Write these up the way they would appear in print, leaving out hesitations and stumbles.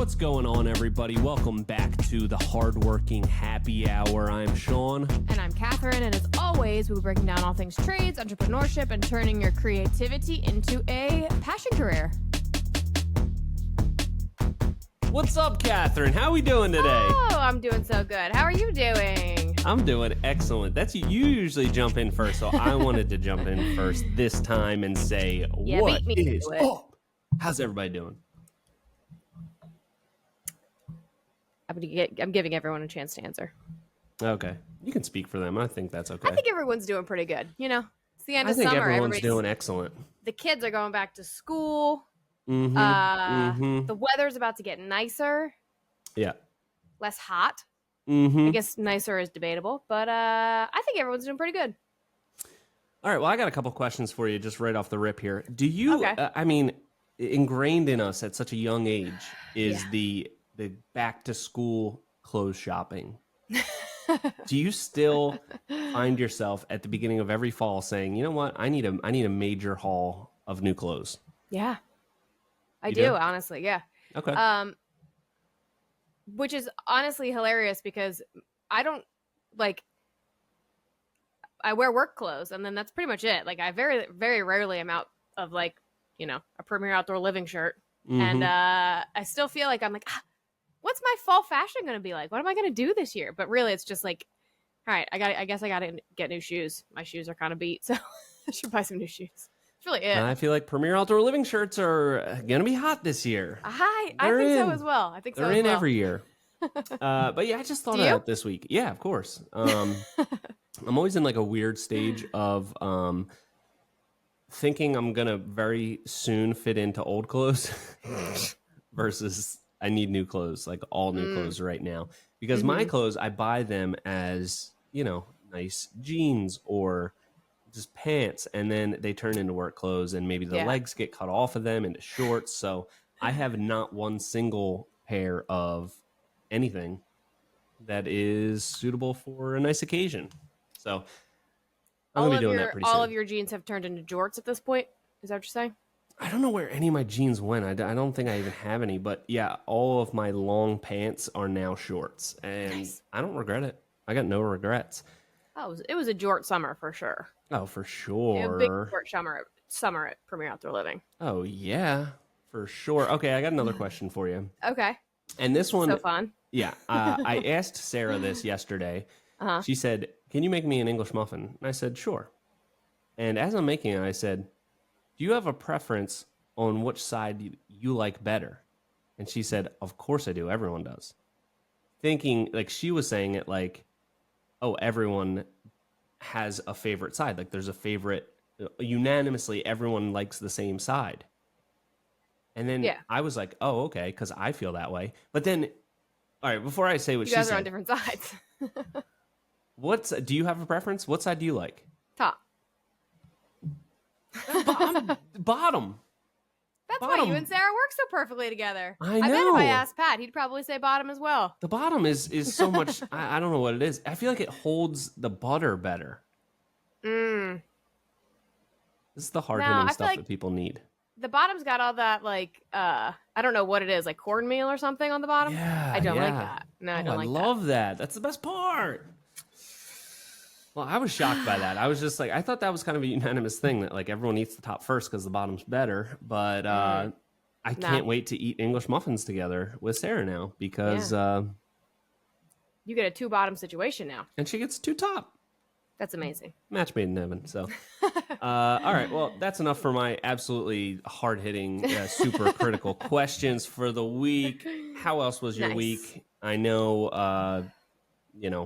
What's going on, everybody? Welcome back to the Hardworking Happy Hour. I'm Sean. And I'm Catherine, and as always, we'll be breaking down all things trades, entrepreneurship, and turning your creativity into a passion career. What's up, Catherine? How are we doing today? Oh, I'm doing so good. How are you doing? I'm doing excellent. That's you usually jump in first, so I wanted to jump in first this time and say, what is up? How's everybody doing? I'm giving everyone a chance to answer. Okay. You can speak for them. I think that's okay. I think everyone's doing pretty good. You know, it's the end of I think summer. Everyone's doing excellent. The kids are going back to school. Mm-hmm. The weather's about to get nicer. Yeah. Less hot. Mm-hmm. I guess nicer is debatable, but I think everyone's doing pretty good. All right. Well, I got a couple questions for you just right off the rip here. Do you, ingrained in us at such a young age is the back to school clothes shopping. Do you still find yourself at the beginning of every fall saying, you know what, I need a major haul of new clothes? Yeah. I do, honestly. Yeah. Okay. Which is honestly hilarious because I wear work clothes and then that's pretty much it. Like I very, very rarely am out of a Premier Outdoor Living shirt. Mm-hmm. And I still feel like I'm like, what's my fall fashion going to be like? What am I going to do this year? But really it's just like, all right, I guess I got to get new shoes. My shoes are kind of beat. So I should buy some new shoes. That's really it. I feel like Premier Outdoor Living shirts are going to be hot this year. I think so as well. They're in every year. But yeah, I just thought about it this week. Yeah, of course. I'm always in like a weird stage of thinking I'm going to very soon fit into old clothes versus I need new clothes, like all new clothes right now. Because my clothes, I buy them as, nice jeans or just pants, and then they turn into work clothes, and maybe the legs get cut off of them into shorts. So I have not one single pair of anything that is suitable for a nice occasion. So I'm going to be doing that pretty soon. All of your jeans have turned into jorts at this point? Is that what you're saying? I don't know where any of my jeans went. I don't think I even have any. But yeah, all of my long pants are now shorts. And nice. I don't regret it. I got no regrets. Oh, it was a jort summer for sure. Oh, for sure. A big jort summer at Premier Outdoor Living. Oh, yeah, for sure. Okay, I got another question for you. Okay. And this one... So fun. Yeah. I asked Sarah this yesterday. Uh-huh. She said, can you make me an English muffin? And I said, sure. And as I'm making it, I said, do you have a preference on which side you like better? And she said, of course I do. Everyone does. Thinking, like, she was saying it like, oh, everyone has a favorite side. Like, there's a favorite, unanimously, everyone likes the same side. And then I was like, oh, okay, because I feel that way. But then, all right, before I say what she said. You guys are on different sides. Do you have a preference? What side do you like? Top. Bottom. That's why you and Sarah work so perfectly together. I know. I bet if I asked Pat, he'd probably say bottom as well. The bottom is so much. I don't know what it is. I feel like it holds the butter better. This is the hard-hitting stuff that people need. The bottom's got all that, like, I don't know what it is, like cornmeal or something on the bottom. Yeah, I don't like that. No, I don't like that. I love that. That's the best part. Well, I was shocked by that. I was just like, I thought that was kind of a unanimous thing that like everyone eats the top first because the bottom's better. But I can't wait to eat English muffins together with Sarah now because you get a 2 bottom situation now, and she gets 2 top. That's amazing. Match made in heaven. So, all right. Well, that's enough for my absolutely hard hitting, super critical questions for the week. How else was your week? I know,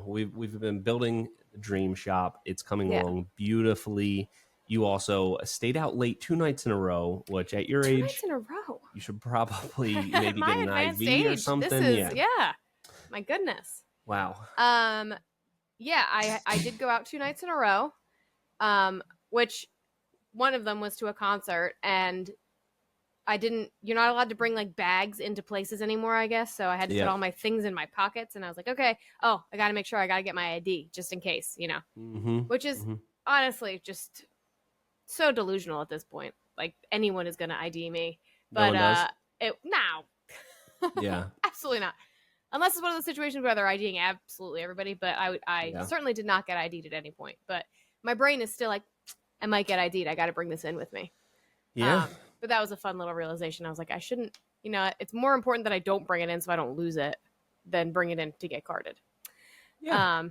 we've been building the dream shop. It's coming along beautifully. You also stayed out late 2 nights in a row, which at your age, 2 nights in a row, you should probably maybe get an IV or something. This is, my goodness. Wow. Yeah, I did go out 2 nights in a row, which one of them was to a concert, and you're not allowed to bring like bags into places anymore, I guess. So I had to put all my things in my pockets, and I was like, okay, I got to make sure I got to get my ID just in case, which is honestly just so delusional at this point. Like anyone is going to ID me, but no one does. Yeah. Absolutely not. Unless it's one of those situations where they're IDing absolutely everybody. But I Yeah. certainly did not get ID'd at any point. But my brain is still like, I might get ID'd. I got to bring this in with me. Yeah. But that was a fun little realization. I was like, I shouldn't, it's more important that I don't bring it in so I don't lose it than bring it in to get carded. Yeah.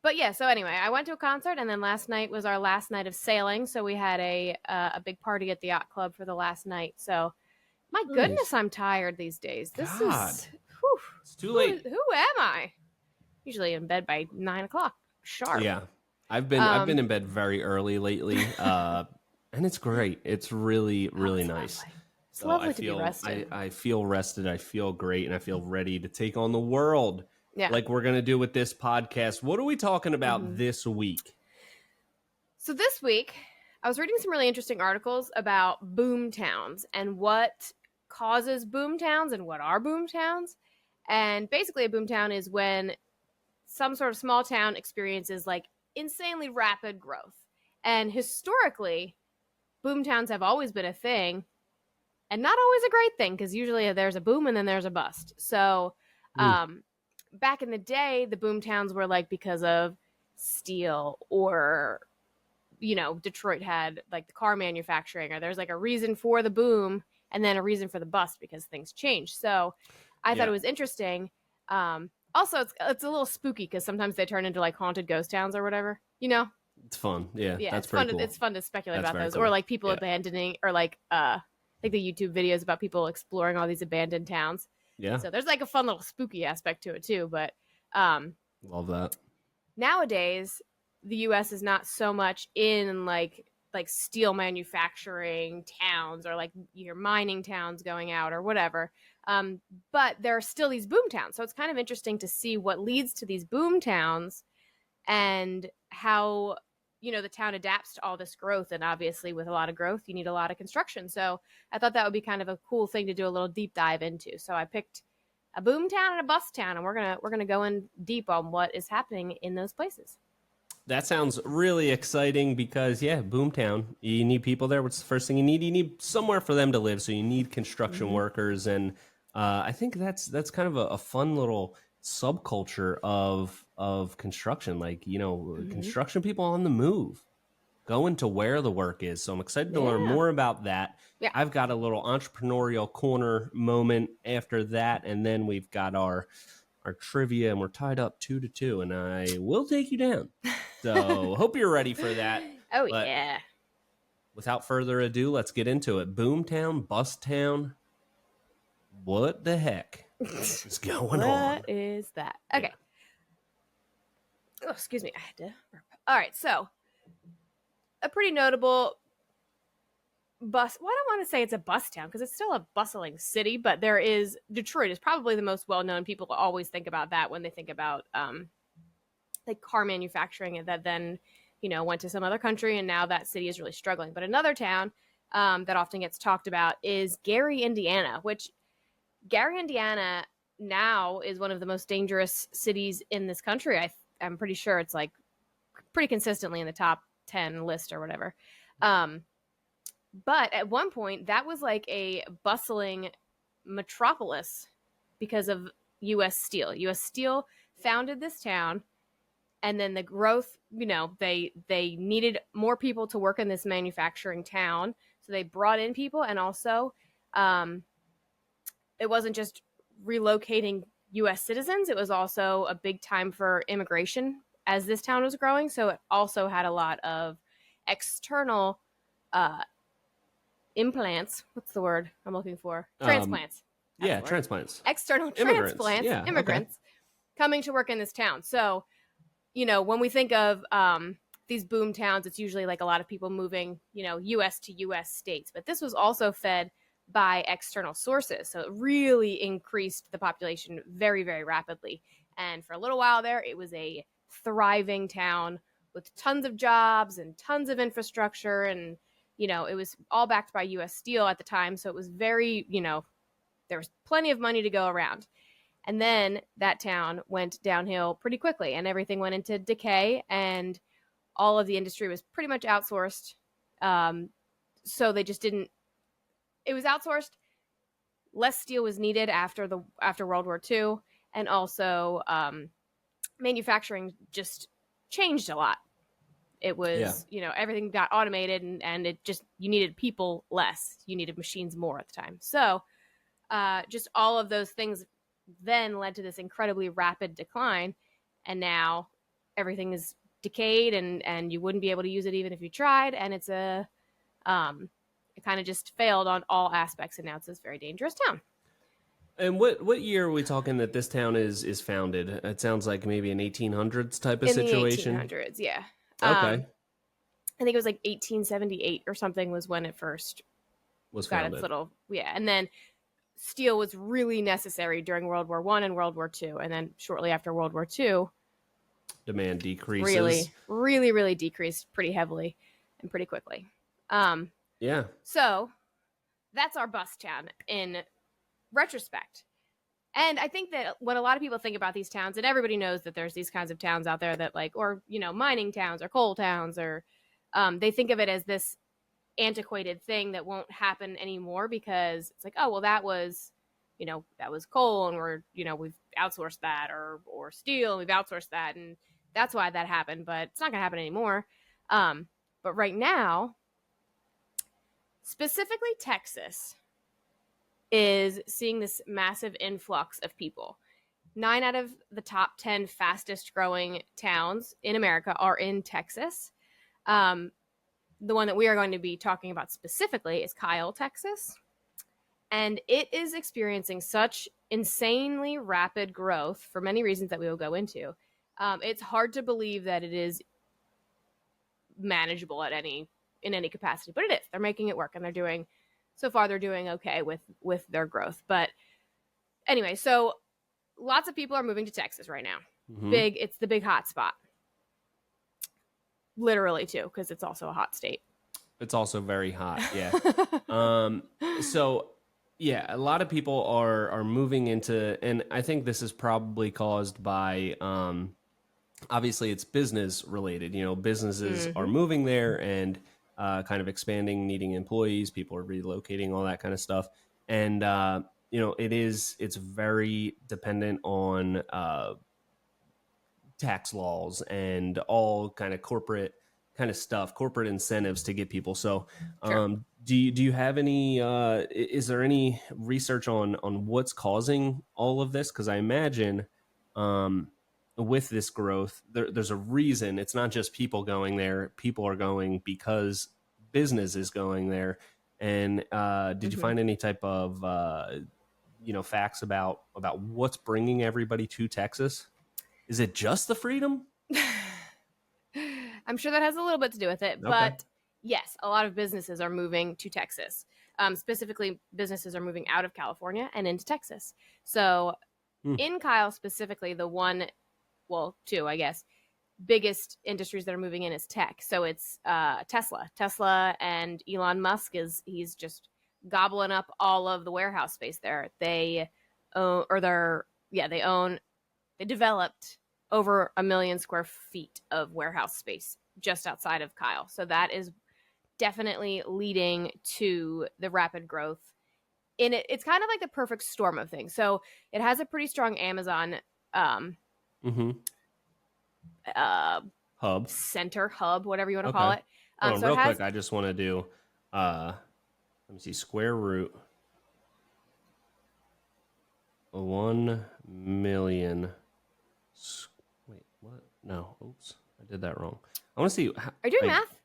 But yeah, so anyway, I went to a concert, and then last night was our last night of sailing. So we had a big party at the yacht club for the last night. So my goodness, I'm tired these days. This God. is, whew, It's too late. Who am I? Usually in bed by 9:00 sharp. Yeah. I've been in bed very early lately. And it's great. It's really, really nice. Lovely. It's So lovely to be rested. I feel rested. I feel great, and I feel ready to take on the world. Yeah. Like we're gonna do with this podcast. What are we talking about this week? So this week, I was reading some really interesting articles about boom towns and what causes boom towns and what are boom towns. And basically, a boom town is when some sort of small town experiences like insanely rapid growth. And historically, boom towns have always been a thing, and not always a great thing, because usually there's a boom and then there's a bust. So back in the day, the boom towns were like because of steel, or Detroit had like the car manufacturing, or there's like a reason for the boom and then a reason for the bust because things change. So I thought it was interesting. Also, it's a little spooky because sometimes they turn into like haunted ghost towns or whatever. It's fun. Yeah, that's it's pretty fun. cool. It's fun to speculate That's about very those, cool. or like people abandoning, or like the YouTube videos about people exploring all these abandoned towns. Yeah. So there's like a fun little spooky aspect to it too. But Love that. nowadays, the U.S. is not so much in like steel manufacturing towns, or like your mining towns going out or whatever. But there are still these boom towns. So it's kind of interesting to see what leads to these boom towns and how the town adapts to all this growth. And obviously with a lot of growth, you need a lot of construction. So I thought that would be kind of a cool thing to do a little deep dive into. So I picked a boom town and a bust town, and we're gonna go in deep on what is happening in those places. That sounds really exciting because, Boomtown, you need people there. What's the first thing you need? You need somewhere for them to live, so you need construction workers. And I think that's kind of a fun little subculture of construction. Like, construction people on the move, going to where the work is. So I'm excited to learn more about that. Yeah. I've got a little entrepreneurial corner moment after that, and then we've got our trivia, and we're tied up 2-2, and I will take you down. So hope you're ready for that. Oh, but yeah. Without further ado, let's get into it. Boomtown, Busttown. What the heck is going on? What is that? Okay. Yeah. Oh, excuse me. I had to burp. All right. So a pretty notable bus. Well, I don't want to say it's a bus town because it's still a bustling city, but Detroit is probably the most well-known. People always think about that when they think about like car manufacturing, and that then went to some other country, and now that city is really struggling. But another town that often gets talked about is Gary, Indiana, which Gary, Indiana now is one of the most dangerous cities in this country. I'm pretty sure it's like pretty consistently in the top 10 list or whatever. But at one point, that was like a bustling metropolis because of U.S. Steel. U.S. Steel founded this town, and then the growth, they needed more people to work in this manufacturing town. So they brought in people, and also it wasn't just relocating U.S. citizens. It was also a big time for immigration as this town was growing. So it also had a lot of external implants. What's the word I'm looking for? Transplants. Transplants. External transplants. Immigrants coming to work in this town. So, when we think of these boom towns, it's usually like a lot of people moving, U.S. to U.S. states. But this was also fed by external sources. So it really increased the population very, very rapidly. And for a little while there, it was a thriving town with tons of jobs and tons of infrastructure. And, it was all backed by U.S. Steel at the time. So it was very, there was plenty of money to go around. And then that town went downhill pretty quickly, and everything went into decay, and all of the industry was pretty much outsourced. So they just didn't, it was outsourced less steel was needed after World War II, and also manufacturing just changed a lot. It was, everything got automated, and it just, you needed people less. You needed machines more at the time. So just all of those things then led to this incredibly rapid decline. And now everything is decayed, and you wouldn't be able to use it even if you tried. And it's it kind of just failed on all aspects. And now it's this very dangerous town. And what year are we talking that this town is founded? It sounds like maybe an 1800s type of situation. In the 1800s, yeah. Okay. I think it was like 1878 or something was when it first was got founded. its little, and then steel was really necessary during World War I and World War II, and then shortly after World War II, demand decreases. Really decreased pretty heavily and pretty quickly. Yeah. So that's our Busttown in retrospect. And I think that when a lot of people think about these towns, and everybody knows that there's these kinds of towns out there that or mining towns or coal towns, or they think of it as this antiquated thing that won't happen anymore, because it's like, oh, well, that was coal, and we've outsourced that, or steel, and we've outsourced that, and that's why that happened. But it's not going to happen anymore. But right now, specifically Texas is seeing this massive influx of people. 9 out of the top 10 fastest growing towns in America are in Texas. The one that we are going to be talking about specifically is Kyle, Texas. And it is experiencing such insanely rapid growth for many reasons that we will go into. It's hard to believe that it is manageable in any capacity, but it is. They're making it work, and they're doing okay with their growth. But anyway, so lots of people are moving to Texas right now. Mm-hmm. It's the big hot spot. Literally too, because it's also a hot state. It's also very hot, yeah. So yeah, a lot of people are moving into, and I think this is probably caused by obviously it's business related. Businesses are moving there and kind of expanding, needing employees. People are relocating, all that kind of stuff. And, it's very dependent on tax laws and all kind of corporate kind of stuff, corporate incentives to get people. So sure. Do you have any, is there any research on what's causing all of this? Because I imagine with this growth, there's a reason. It's not just people going there. People are going because business is going there. And did you find any type of facts about what's bringing everybody to Texas? Is it just the freedom? I'm sure that has a little bit to do with it, but yes, a lot of businesses are moving to Texas. Specifically, businesses are moving out of California and into Texas. So in Kyle specifically, two, I guess, biggest industries that are moving in is tech. So it's Tesla, and Elon Musk he's just gobbling up all of the warehouse space there. They developed over 1 million square feet of warehouse space just outside of Kyle. So that is definitely leading to the rapid growth in it. It's kind of like the perfect storm of things. So it has a pretty strong Amazon hub, whatever you want to call it. So real quick, I just want to do, let me see, square root 1 million. Wait, what? No, oops, I did that wrong. I want to see. Are you doing math?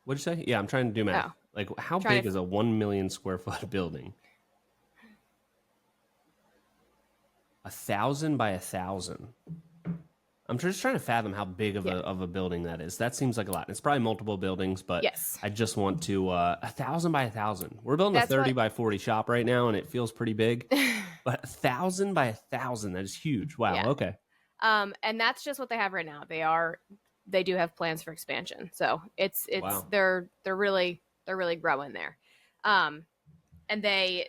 What'd you say? Yeah, I'm trying to do math. Oh. Like, how big is a 1 million square foot building? 1,000 by 1,000. I'm just trying to fathom how big of a building that is. That seems like a lot. It's probably multiple buildings, but yes. I just want to 1,000 by 1,000. We're building a 30 by 40 shop right now, and it feels pretty big. But 1,000 by 1,000, that is huge. Wow. Yeah. Okay. And that's just what they have right now. They do have plans for expansion. So it's wow. They're really growing there. And they,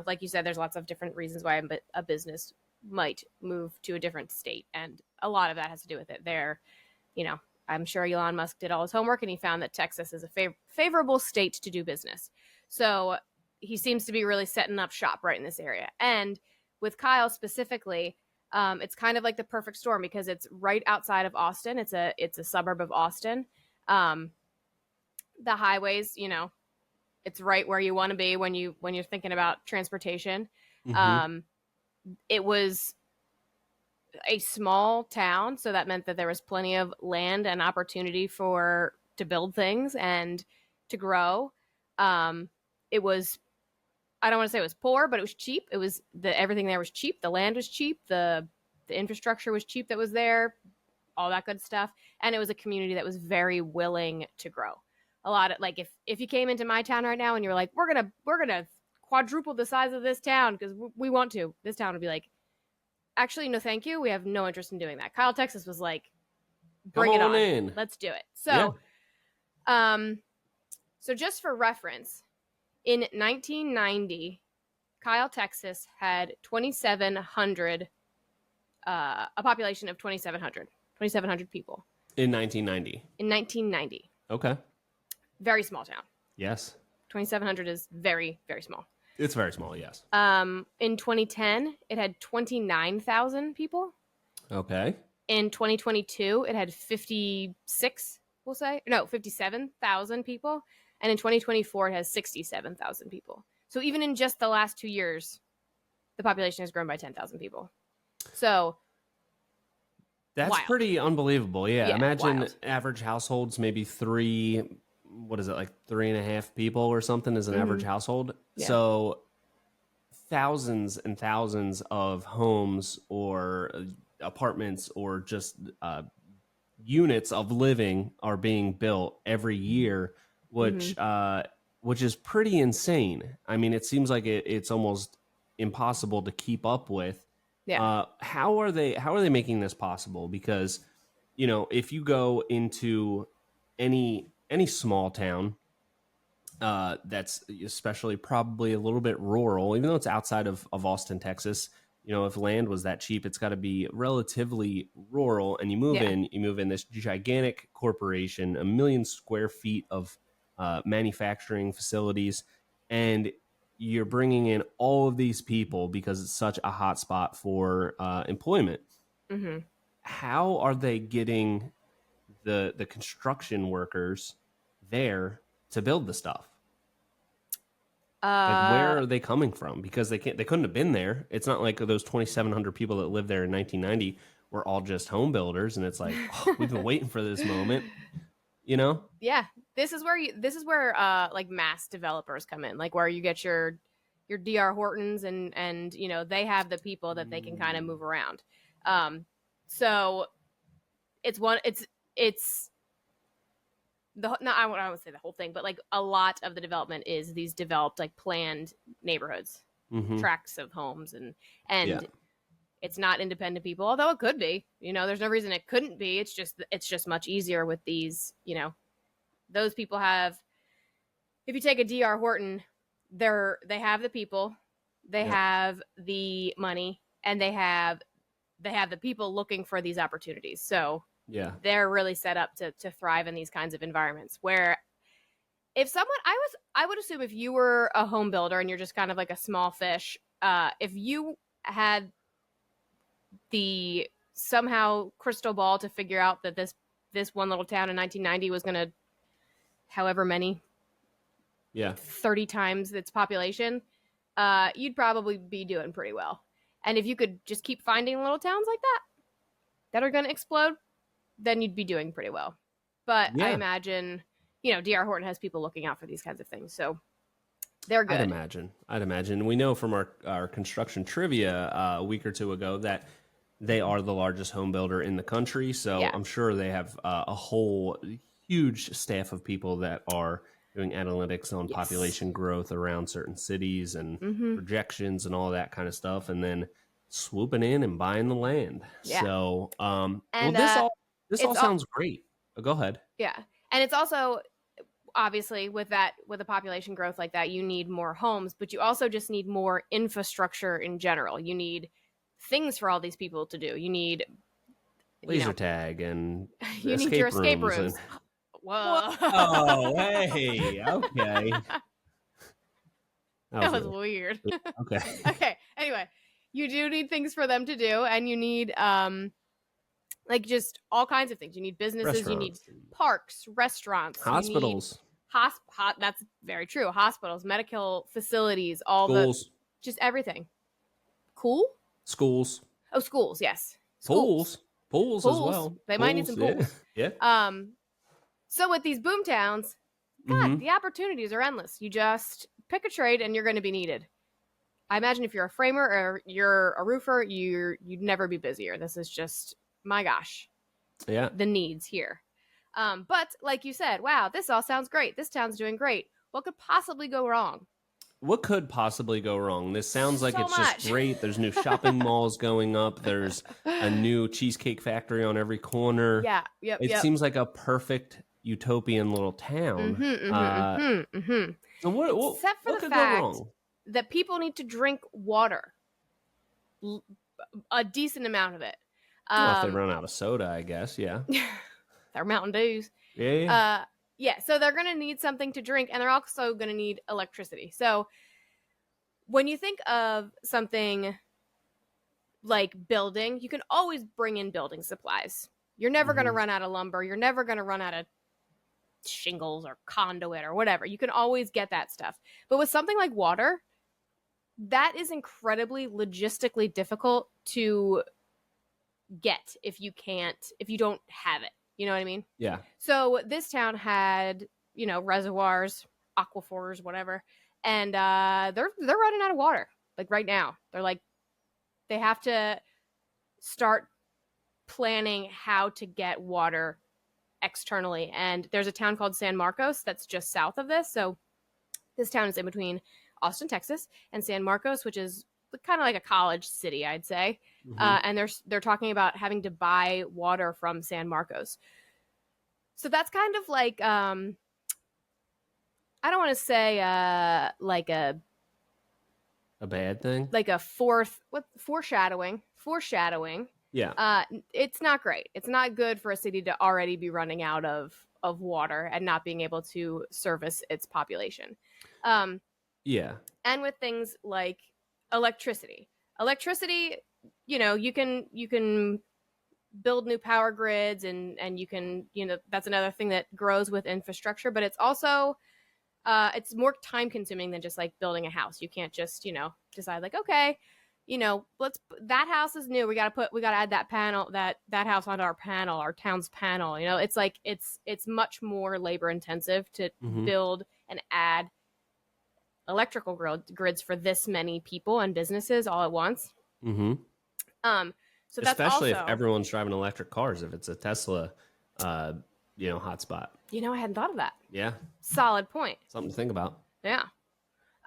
like you said, there's lots of different reasons why a business might move to a different state, and a lot of that has to do with it. I'm sure Elon Musk did all his homework, and he found that Texas is a favorable state to do business. So he seems to be really setting up shop right in this area. And with Kyle specifically, it's kind of like the perfect storm because it's right outside of Austin. It's a suburb of Austin. The highways, it's right where you want to be when you're thinking about transportation. Mm-hmm. It was a small town, so that meant that there was plenty of land and opportunity to build things and to grow. It was, I don't want to say it was poor, but it was cheap. It was everything there was cheap. The land was cheap. The infrastructure was cheap that was there, all that good stuff. And it was a community that was very willing to grow. A lot of, like, if you came into my town right now and you're like, we're gonna quadruple the size of this town because we want to, this town would be like, actually, no, thank you. We have no interest in doing that. Kyle, Texas was like, bring it on. In. Let's do it. So, so just for reference, in 1990, Kyle, Texas had 2,700, a population of 2,700 people. In 1990. In 1990. Okay. Very small town. Yes. 2,700 is very, very small. It's very small, yes. In 2010, it had 29,000 people. Okay. In 2022, it had 57,000 people. And in 2024, it has 67,000 people. So even in just the last 2 years, the population has grown by 10,000 people. So that's wild. Pretty unbelievable. Yeah. Imagine wild. Average households, maybe 3.5 people or something is an average household. Yeah. So thousands and thousands of homes or apartments or just units of living are being built every year, which is pretty insane. I mean, it seems like it's almost impossible to keep up with. Yeah. How are they making this possible? Because, if you go into any small town, that's especially probably a little bit rural, even though it's outside of Austin, Texas, if land was that cheap, it's got to be relatively rural. And you move in this gigantic corporation, 1 million square feet of manufacturing facilities, and you're bringing in all of these people because it's such a hot spot for employment. Mm-hmm. How are they getting the construction workers there to build the stuff? Like, where are they coming from? Because they couldn't have been there. It's not like those 2,700 people that lived there in 1990 were all just home builders, and it's like, we've been waiting for this moment, Yeah, this is where like mass developers come in, like where you get your DR Hortons and they have the people that they can kind of move around. So it's I won't say the whole thing, but like a lot of the development is these developed, like planned neighborhoods, tracts of homes, and it's not independent people, although it could be. There's no reason it couldn't be. It's just much easier with these. Those people have. If you take a DR Horton, they have the people, they have the money, and they have the people looking for these opportunities. So. Yeah, they're really set up to thrive in these kinds of environments. Where if someone, I would assume if you were a home builder and you're just kind of like a small fish, if you had the somehow crystal ball to figure out that this one little town in 1990 was going to, however many, 30 times its population, you'd probably be doing pretty well. And if you could just keep finding little towns like that are going to explode, then you'd be doing pretty well. But I imagine, DR Horton has people looking out for these kinds of things. So they're good. I'd imagine. We know from our construction trivia a week or two ago that they are the largest home builder in the country. So I'm sure they have a whole huge staff of people that are doing analytics on population growth around certain cities and projections and all that kind of stuff. And then swooping in and buying the land. Yeah. So, this all sounds great. Go ahead. Yeah. And it's also, obviously, with a population growth like that, you need more homes, but you also just need more infrastructure in general. You need things for all these people to do. You need laser tag and you need your escape rooms. Whoa. Oh, hey. Okay. That was weird. Okay. Okay. Anyway, you do need things for them to do, and you need like just all kinds of things. You need businesses, you need parks, restaurants, hospitals. That's very true. Hospitals, medical facilities, all schools. just everything. Cool? Schools. Oh, schools, yes. Pools as well. They might need some pools. Yeah. So with these boom towns, God, the opportunities are endless. You just pick a trade and you're going to be needed. I imagine if you're a framer or you're a roofer, you'd never be busier. This is just, my gosh. Yeah. The needs here. But like you said, wow, this all sounds great. This town's doing great. What could possibly go wrong? What could possibly go wrong? This sounds like it's much. just great. There's new shopping malls going up. There's a new cheesecake factory on every corner. Yeah. Yep. It seems like a perfect utopian little town. So what, Except for what the could fact go wrong? that people need to drink water, a decent amount of it. Well, if they run out of soda, I guess. Yeah. They're Mountain Dews. Yeah. Yeah. So they're going to need something to drink, and they're also going to need electricity. So when you think of something like building, you can always bring in building supplies. You're never going to run out of lumber. You're never going to run out of shingles or conduit or whatever. You can always get that stuff. But with something like water, that is incredibly logistically difficult to get if you don't have it. You know what I mean? Yeah. So this town had, reservoirs, aquifers, whatever, and they're running out of water. Like right now, they have to start planning how to get water externally. And there's a town called San Marcos that's just south of this. So this town is in between Austin, Texas, and San Marcos, which is kind of like a college city, I'd say. And they're talking about having to buy water from San Marcos. So that's kind of like I don't want to say like a bad thing, like a foreshadowing. Yeah. It's not great. It's not good for a city to already be running out of water and not being able to service its population. Yeah. And with things like electricity, you can build new power grids and you can, that's another thing that grows with infrastructure, but it's also it's more time consuming than just like building a house. You can't just, decide like, okay, that house is new. We got to add that panel, that house onto our town's panel. It's like, it's much more labor intensive to build and add electrical grids for this many people and businesses all at once. So that's especially also, if everyone's driving electric cars, if it's a Tesla, hotspot. I hadn't thought of that. Yeah. Solid point. Something to think about. Yeah.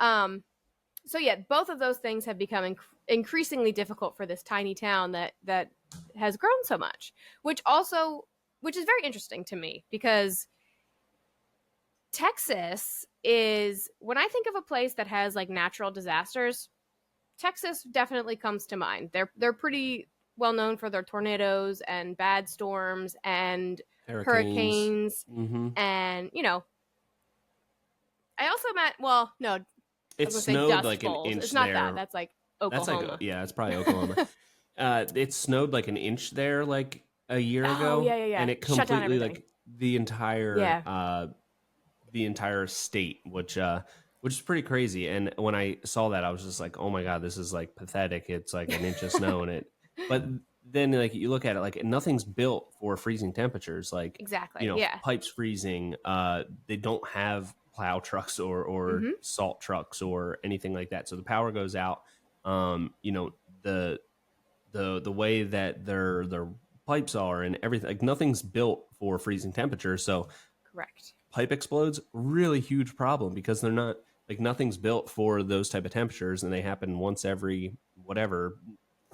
So yeah, both of those things have become increasingly difficult for this tiny town that has grown so much, which is very interesting to me because Texas is, when I think of a place that has like natural disasters, Texas definitely comes to mind. They're pretty well known for their tornadoes and bad storms and hurricanes. And I also no, it snowed like an inch. It's not there. that. That's like Oklahoma. It's probably Oklahoma. It snowed like an inch there like a year ago. Yeah. And it completely like the entire the entire state, which is pretty crazy. And when I saw that, I was just like, oh my God, this is like pathetic. It's like an inch of snow in it. But then like you look at it, like nothing's built for freezing temperatures. Like exactly, pipes freezing. They don't have plow trucks or salt trucks or anything like that. So the power goes out. The way that their pipes are and everything, like nothing's built for freezing temperatures. So correct. Pipe explodes, really huge problem because they're not like nothing's built for those type of temperatures, and they happen once every whatever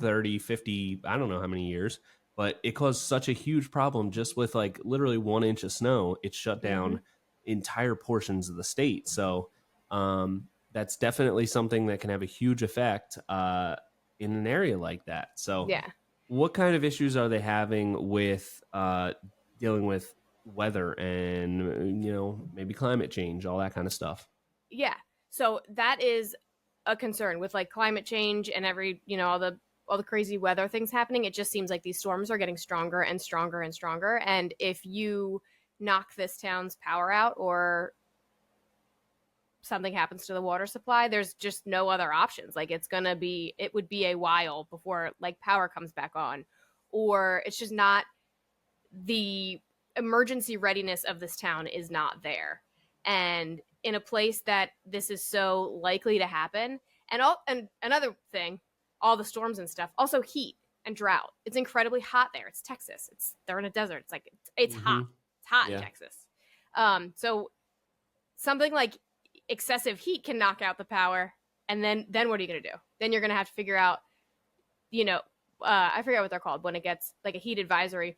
30, 50, I don't know how many years, but it caused such a huge problem just with like literally 1 inch of snow. It shut down entire portions of the state. So that's definitely something that can have a huge effect in an area like that. So yeah, what kind of issues are they having with dealing with weather and maybe climate change, all that kind of stuff? Yeah. So that is a concern with like climate change and all the crazy weather things happening. It just seems like these storms are getting stronger and stronger and stronger. And if you knock this town's power out or something happens to the water supply, there's just no other options. Like it would be a while before like power comes back on, or it's just not, the emergency readiness of this town is not there. And in a place that this is so likely to happen, and another thing, all the storms and stuff, also heat and drought. It's incredibly hot there. It's Texas. They're in a desert. It's like it's hot. It's hot in Texas. So something like excessive heat can knock out the power, and then what are you going to do? Then you're going to have to figure out, I forget what they're called when it gets like a heat advisory,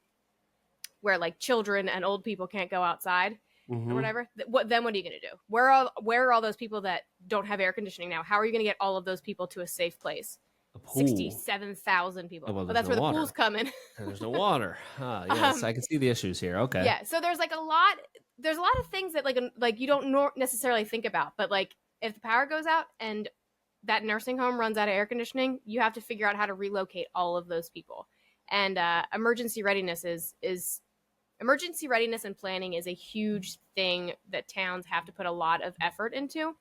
where like children and old people can't go outside or whatever. What are you going to do? Where are all those people that don't have air conditioning now? How are you going to get all of those people to a safe place? 67,000 people. Well, that's where the pool's coming. And there's no water. Yes, I can see the issues here. Okay. Yeah. So there's a lot of things that like you don't necessarily think about, but like if the power goes out and that nursing home runs out of air conditioning, you have to figure out how to relocate all of those people. And emergency readiness emergency readiness and planning is a huge thing that towns have to put a lot of effort into,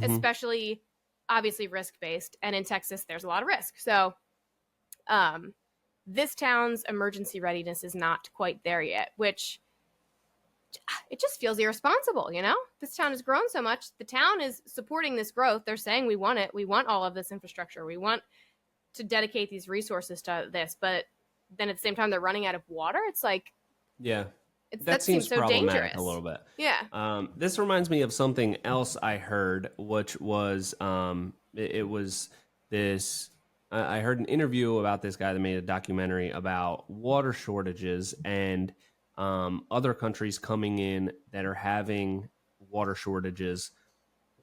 especially obviously risk-based. And in Texas, there's a lot of risk. So this town's emergency readiness is not quite there yet, which it just feels irresponsible, This town has grown so much. The town is supporting this growth. They're saying we want it. We want all of this infrastructure. We want to dedicate these resources to this. But then at the same time, they're running out of water. It's like, yeah, that seems so problematic dangerous. A little bit. Yeah. This reminds me of something else I heard, which was it was this. I heard an interview about this guy that made a documentary about water shortages and other countries coming in that are having water shortages,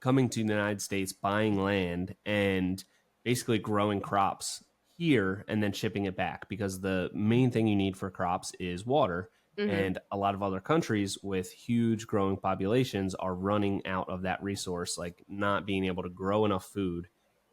coming to the United States, buying land, and basically growing crops here and then shipping it back, because the main thing you need for crops is water. And a lot of other countries with huge growing populations are running out of that resource, like not being able to grow enough food.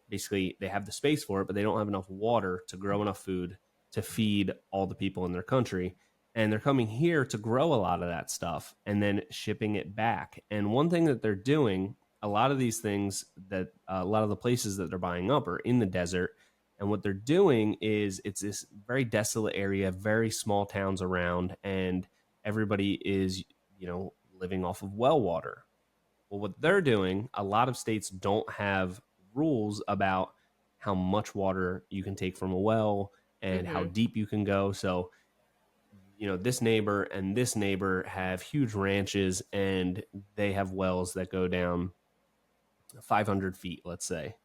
Basically, they have the space for it, but they don't have enough water to grow enough food to feed all the people in their country. And they're coming here to grow a lot of that stuff and then shipping it back. And one thing that they're doing, a lot of these things that a lot of the places that they're buying up are in the desert. And what they're doing is it's this very desolate area, very small towns around, and everybody is, living off of well water. Well, what they're doing, a lot of states don't have rules about how much water you can take from a well and how deep you can go. So, this neighbor and this neighbor have huge ranches, and they have wells that go down 500 feet, let's say.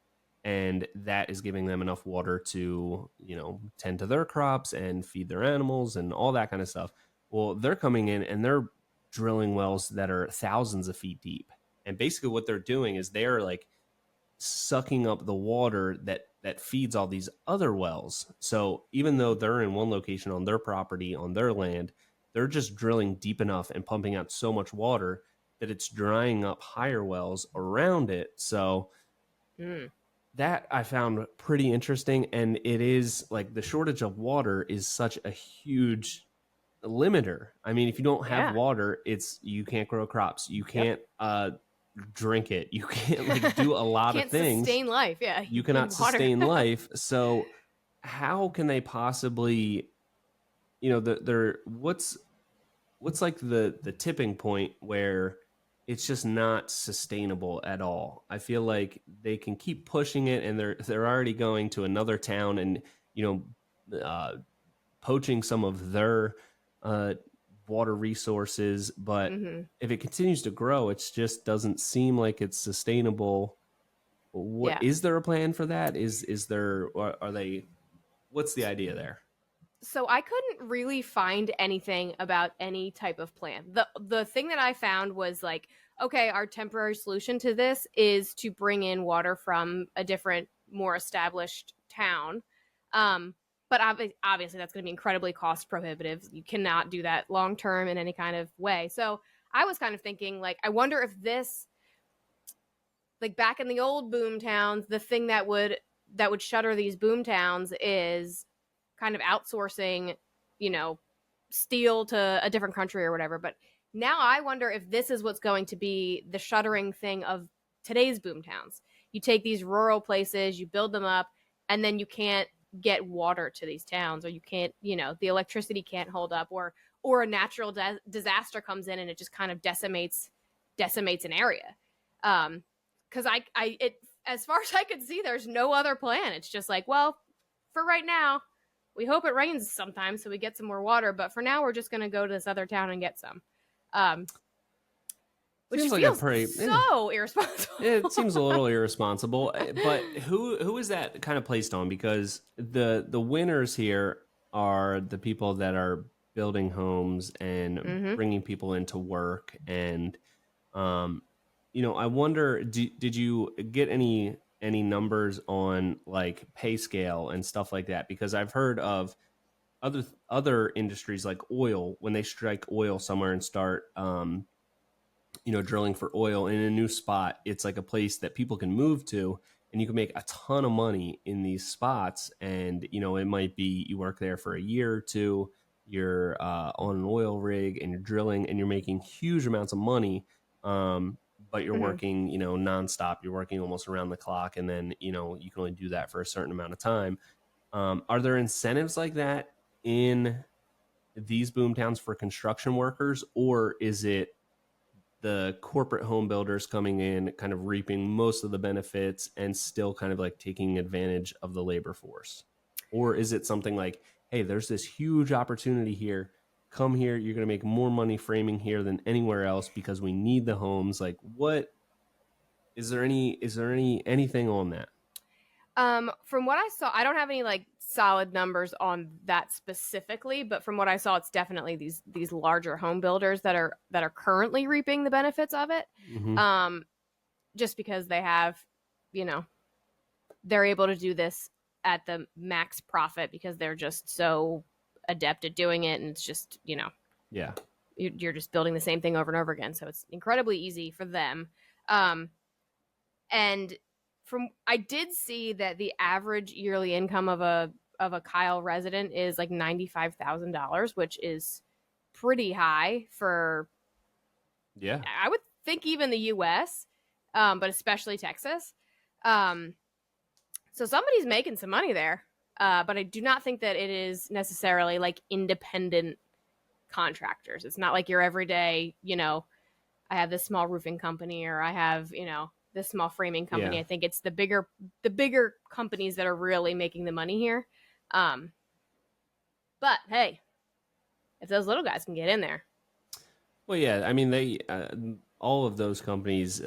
And that is giving them enough water to, tend to their crops and feed their animals and all that kind of stuff. Well, they're coming in and they're drilling wells that are thousands of feet deep. And basically what they're doing is they're like sucking up the water that feeds all these other wells. So even though they're in one location on their property, on their land, they're just drilling deep enough and pumping out so much water that it's drying up higher wells around it. So that I found pretty interesting. And it is like the shortage of water is such a huge limiter. I mean, if you don't have water, you can't grow crops. You can't drink it. You can't do a lot of things. Sustain life. Yeah. You cannot sustain life. So how can they possibly, what's like the tipping point where it's just not sustainable at all? I feel like they can keep pushing it, and they're already going to another town and poaching some of their water resources. But if it continues to grow, it just doesn't seem like it's sustainable. Is there a plan for that? Is there? Are they? What's the idea there? So I couldn't really find anything about any type of plan. The thing that I found was like, okay, our temporary solution to this is to bring in water from a different, more established town. But obviously that's going to be incredibly cost prohibitive. You cannot do that long term in any kind of way. So I was kind of thinking, like, I wonder if this like back in the old boom towns, the thing that would shutter these boom towns is kind of outsourcing, you know, steel to a different country or whatever. But now I wonder if this is what's going to be the shuttering thing of today's boom towns. You take these rural places, you build them up, and then you can't get water to these towns, or you can't, you know, the electricity can't hold up, or a natural disaster comes in and it just kind of decimates an area. Because it, as far as I could see, there's no other plan. It's just like, well, for right now, we hope it rains sometime so we get some more water. But for now, we're just going to go to this other town and get some. Which seems feels like so irresponsible. It seems a little irresponsible. But who is that kind of placed on? Because the winners here are the people that are building homes and bringing people into work. And you know, I wonder, did you get any numbers on like pay scale and stuff like that? Because I've heard of other industries like oil, when they strike oil somewhere and start you know, drilling for oil in a new spot, it's like a place that people can move to, and you can make a ton of money in these spots. And you know, it might be you work there for a year or two, you're on an oil rig and you're drilling and you're making huge amounts of money, but you're working, you know, nonstop. You're working almost around the clock, and then you know you can only do that for a certain amount of time. Are there incentives like that in these boom towns for construction workers, or is it the corporate home builders coming in, kind of reaping most of the benefits and still kind of like taking advantage of the labor force? Or is it something like, hey, there's this huge opportunity here. Come here, you're going to make more money framing here than anywhere else because we need the homes. Like, what is there anything on that? From what I saw, I don't have any like solid numbers on that specifically, but from what I saw, it's definitely these larger home builders that are currently reaping the benefits of it. Mm-hmm. Just because they have, you know, they're able to do this at the max profit because they're just so adept at doing it, and it's just, you know, Yeah. you're just building the same thing over and over again, so it's incredibly easy for them. And from I did see that the average yearly income of a Kyle resident is like $95,000, which is pretty high for, Yeah. I would think, even the U.S., but especially Texas. So somebody's making some money there, but I do not think that it is necessarily like independent contractors. It's not like your everyday, you know, I have this small roofing company, or I have, you know, this small framing company. Yeah. I think it's the bigger companies that are really making the money here. But hey, if those little guys can get in there. Well, yeah. I mean, they all of those companies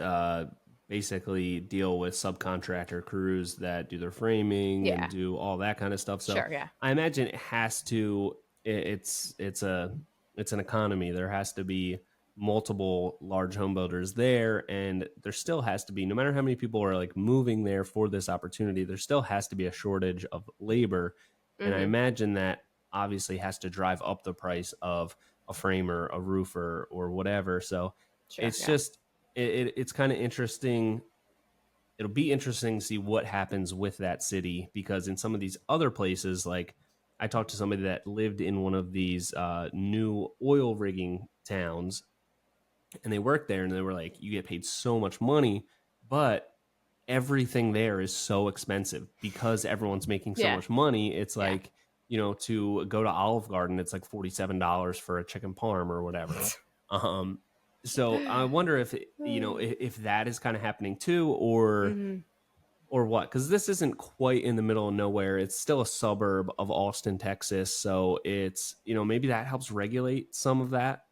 basically deal with subcontractor crews that do their framing Yeah. and do all that kind of stuff. So Sure, yeah. I imagine it has to. It's an economy. There has to be multiple large home builders there, and there still has to be, no matter how many people are like moving there for this opportunity, there still has to be a shortage of labor. And I imagine that obviously has to drive up the price of a framer, a roofer, or whatever. So Sure, it's yeah. just it's kind of interesting. It'll be interesting to see what happens with that city, because in some of these other places, like I talked to somebody that lived in one of these new oil rigging towns, and they worked there, and they were like, you get paid so much money, but everything there is so expensive because everyone's making so Yeah. much money. It's Yeah. like, you know, to go to Olive Garden, it's like $47 for a chicken parm or whatever. So I wonder if you know, if that is kind of happening too, or what, because this isn't quite in the middle of nowhere. It's still a suburb of Austin, Texas. So it's, you know, maybe that helps regulate some of that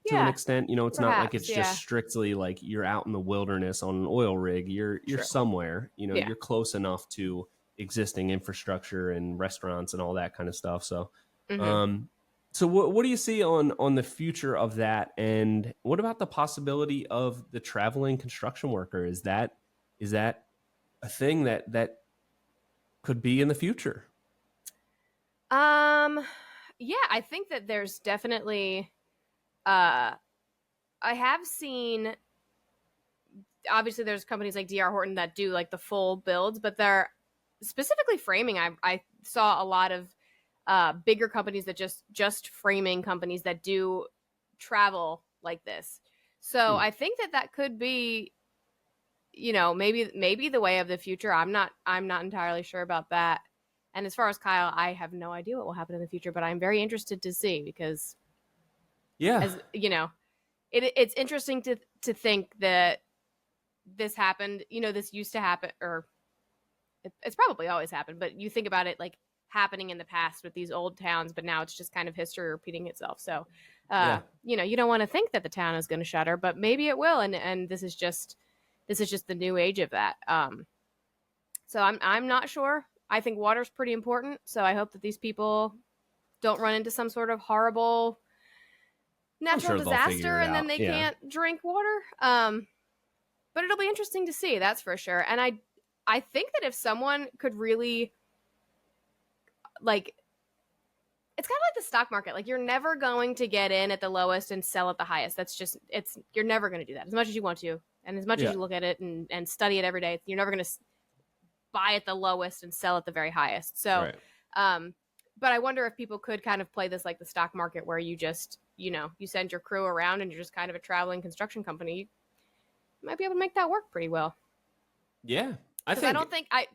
to an Yeah, extent. You know, it's not like perhaps. it's just Yeah. strictly like you're out in the wilderness on an oil rig. You're True. somewhere, you know, Yeah. you're close enough to existing infrastructure and restaurants and all that kind of stuff. So um so what do you see on the future of that, and what about the possibility of the traveling construction worker? Is that a thing that could be in the future? Yeah, I think that there's definitely I have seen obviously there's companies like DR Horton that do like the full builds, but they're specifically framing. I saw a lot of bigger companies that just framing companies that do travel like this. So I think that could be, maybe the way of the future. I'm not entirely sure about that. And as far as Kyle, I have no idea what will happen in the future, but I'm very interested to see because, as you know, it's interesting to think that this happened. This used to happen, or it's probably always happened. But you think about it like happening in the past with these old towns, but now it's just kind of history repeating itself. So, you don't want to think that the town is going to shutter, but maybe it will. And this is just the new age of that. So I'm not sure. I think water's pretty important. So I hope that these people don't run into some sort of horrible natural disaster and then they can't drink water. But it'll be interesting to see, that's for sure. And I think that if someone could really, like, it's kind of like the stock market. Like, you're never going to get in at the lowest and sell at the highest. That's just, you're never going to do that as much as you want to. And as much as you look at it and study it every day, you're never going to buy at the lowest and sell at the very highest. So, but I wonder if people could kind of play this like the stock market, where you just, you send your crew around and you're just kind of a traveling construction company. You might be able to make that work pretty well. Yeah. I don't think I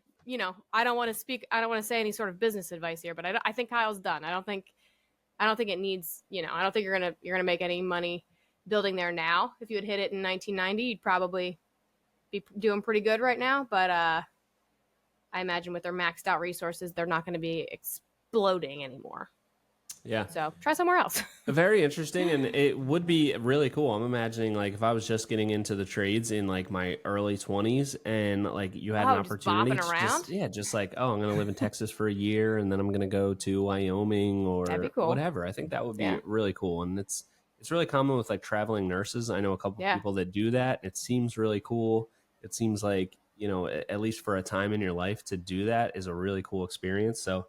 don't want to say any sort of business advice here, but I think Kyle's done. I don't think it needs, I don't think you're going to make any money building there now. If you had hit it in 1990, you'd probably be doing pretty good right now. But I imagine with their maxed out resources, they're not going to be exploding anymore. Yeah. So try somewhere else. Very interesting. And it would be really cool. I'm imagining like if I was just getting into the trades in like my early 20s and like you had an opportunity to just like, I'm going to live in Texas for a year and then I'm going to go to Wyoming or whatever. I think that would be really cool. And it's really common with like traveling nurses. I know a couple of people that do that. It seems really cool. It seems like, at least for a time in your life to do that is a really cool experience. So